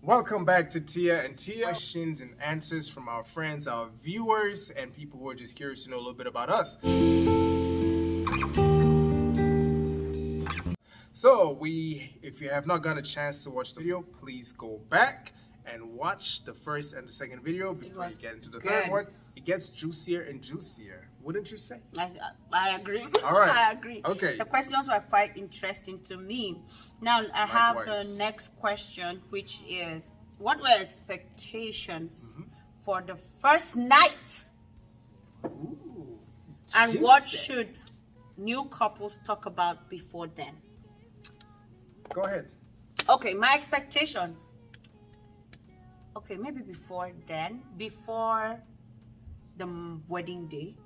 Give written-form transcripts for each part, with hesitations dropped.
Welcome back to Tia and Tia. Questions and answers from our friends, our viewers, and people who are just curious to know a little bit about us. So if you have not gotten a chance to watch the video, please go back and watch the first and the second video before you get into the third one. It gets juicier and juicier, wouldn't you say? I agree. All right. I agree. Okay. The questions were quite interesting to me. Now I have the next question, which is, what were expectations for the first night? Ooh, and what should new couples talk about before then? Go ahead. Okay, my expectations. Okay, maybe before then, before the wedding day,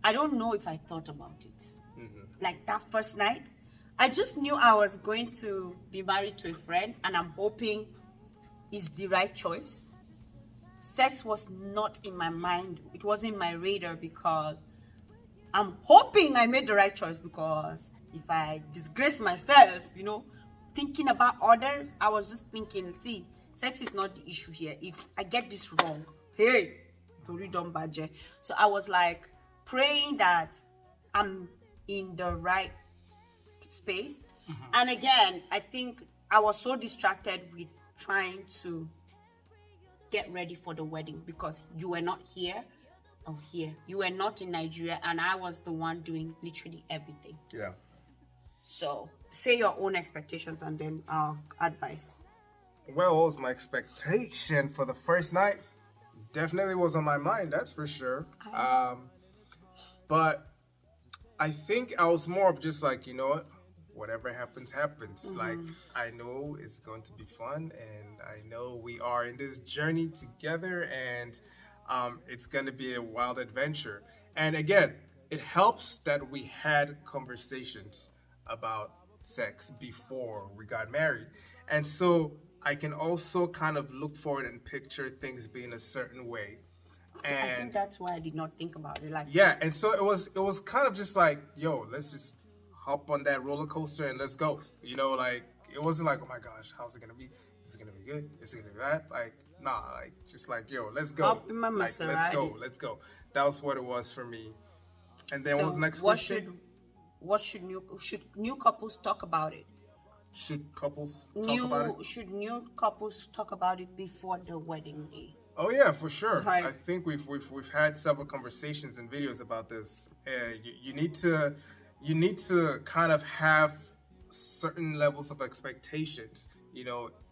I don't know if I thought about it. Like that first night, I just knew I was going to be married to a friend, and I'm hoping it's the right choice. Sex was not in my mind. It wasn't in my radar because I'm hoping I made the right choice, because if I disgrace myself, thinking about others, I was just thinking, see, sex is not the issue here. If I get this wrong, hey, Tori don't budget. So I was like praying that I'm in the right space. And again, I think I was so distracted with trying to get ready for the wedding, because you were not here or here. You were not in Nigeria, and I was the one doing literally everything. Yeah. So say your own expectations and then I'll advise. Well, what was my expectation for the first night? Definitely was on my mind, that's for sure. But I think I was more of just like, whatever happens, happens. Like, I know it's going to be fun, and I know we are in this journey together, and it's going to be a wild adventure. And again, it helps that we had conversations about sex before we got married. And so I can also kind of look forward and picture things being a certain way. And I think that's why I did not think about it. and so it was kind of just like, yo, let's just hop on that roller coaster and let's go. It wasn't like, oh my gosh, how's it gonna be? Is it gonna be good? Is it gonna be bad? Like, nah, just like, yo, let's go. Hop in my let's go. That was what it was for me. And then what was the next question? Should new couples talk about it? Should couples talk about it? Should new couples talk about it before the wedding day? Oh yeah, for sure. Right. I think we've had several conversations and videos about this. You need to kind of have certain levels of expectations.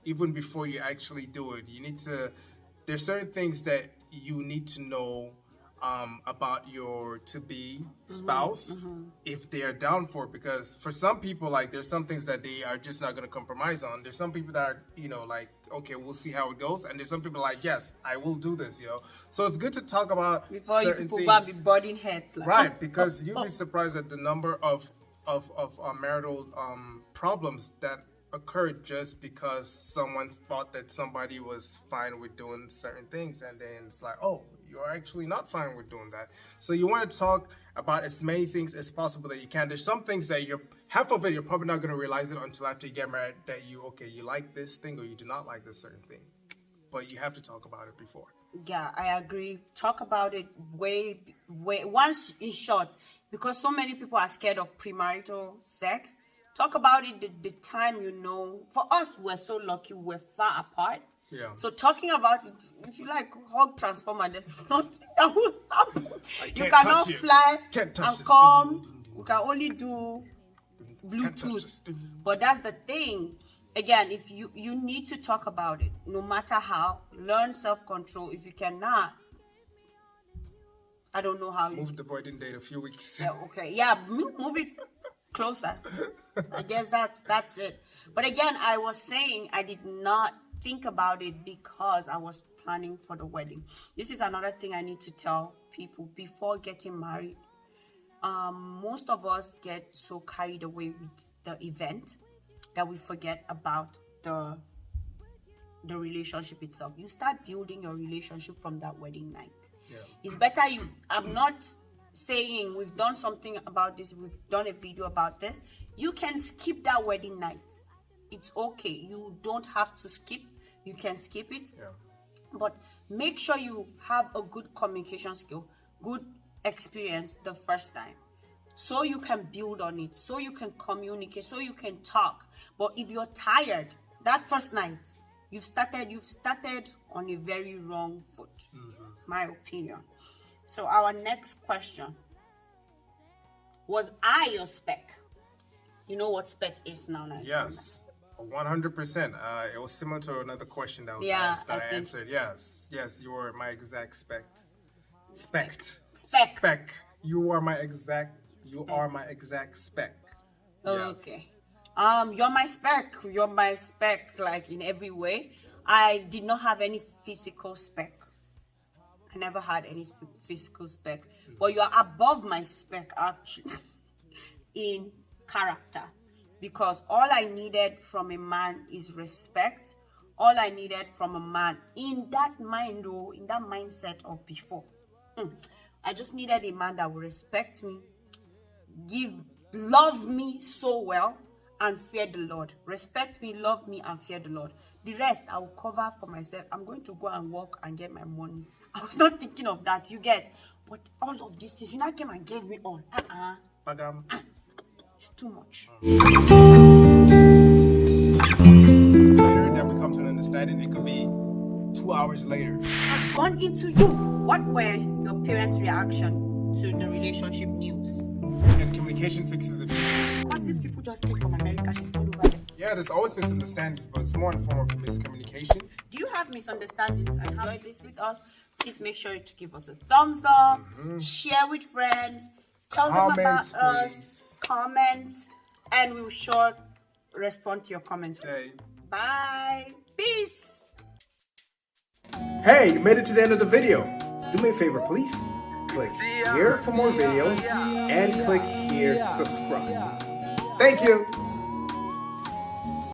Even before you actually do it, there's certain things that you need to know about your to-be spouse, if they are down for it. Because for some people, like, there's some things that they are just not going to compromise on. There's some people that are, like, okay, we'll see how it goes. And there's some people like, yes, I will do this, So it's good to talk about before certain people things. be budding heads. Right, because you'd be surprised at the number of marital problems that occurred just because someone thought that somebody was fine with doing certain things, and then it's like, oh, you're actually not fine with doing that. So you want to talk about as many things as possible that you can. There's some things that half of it you're probably not going to realize it until after you get married, that you like this thing or you do not like this certain thing, but you have to talk about it before. Yeah, I agree. Talk about it way once in short, because so many people are scared of premarital sex. Talk about it the time. For us, we're so lucky, we're far apart. Yeah. So talking about it, if you like hug transformer, there's nothing that will happen. You cannot fly and come. You can only do Bluetooth. But that's the thing. Again, if you need to talk about it, no matter how. Learn self-control. If you cannot, I don't know how you move the wedding date a few weeks. Yeah, okay. Yeah, move it closer. I guess that's it. But again, I was saying I did not think about it because I was planning for the wedding. This is another thing I need to tell people before getting married. Most of us get so carried away with the event that we forget about the relationship itself. You start building your relationship from that wedding night. Yeah. It's better I'm not saying we've done something about this, we've done a video about this. You can skip that wedding night. It's okay. You don't have to skip. you can skip it. Yeah. But make sure you have a good communication skill, good experience the first time, so you can build on it, so you can communicate, so you can talk. But if you're tired that first night, you've started on a very wrong foot. My opinion. So our next question: was I your spec? You know what spec is now, Nigeria? Yes, 100%. It was similar to another question that was Yeah, asked that I I answered. Yes, you were my exact spec. Spec. You are my exact. You are my exact spec. Okay. You're my spec. You're my spec, like in every way. I did not have any physical spec. I never had any physical spec. But you're above my spec, actually, in character. Because all I needed from a man is respect. All I needed from a man in that mind, or in that mindset of before. I just needed a man that would respect me, love me so well, and fear the Lord. Respect me, love me, and fear the Lord. The rest I will cover for myself. I'm going to go and work and get my money. I was not thinking of that, you get. But all of these things, you now came and gave me all. It's too much. Later, never come to an understanding. It could be 2 hours later. I've gone into you. What were your parents' reaction to the relationship news? And communication fixes it. Because these people just came from America, she's all over them. Yeah, there's always misunderstandings, but it's more in the form of miscommunication. Do you have misunderstandings and enjoy this with us? Please make sure to give us a thumbs up, share with friends, tell Comments, them about please. us, comment, and we will sure respond to your comments. Okay. Bye. Peace. Hey, you made it to the end of the video. Do me a favor, please. Click here for more videos and click here to subscribe. Thank you.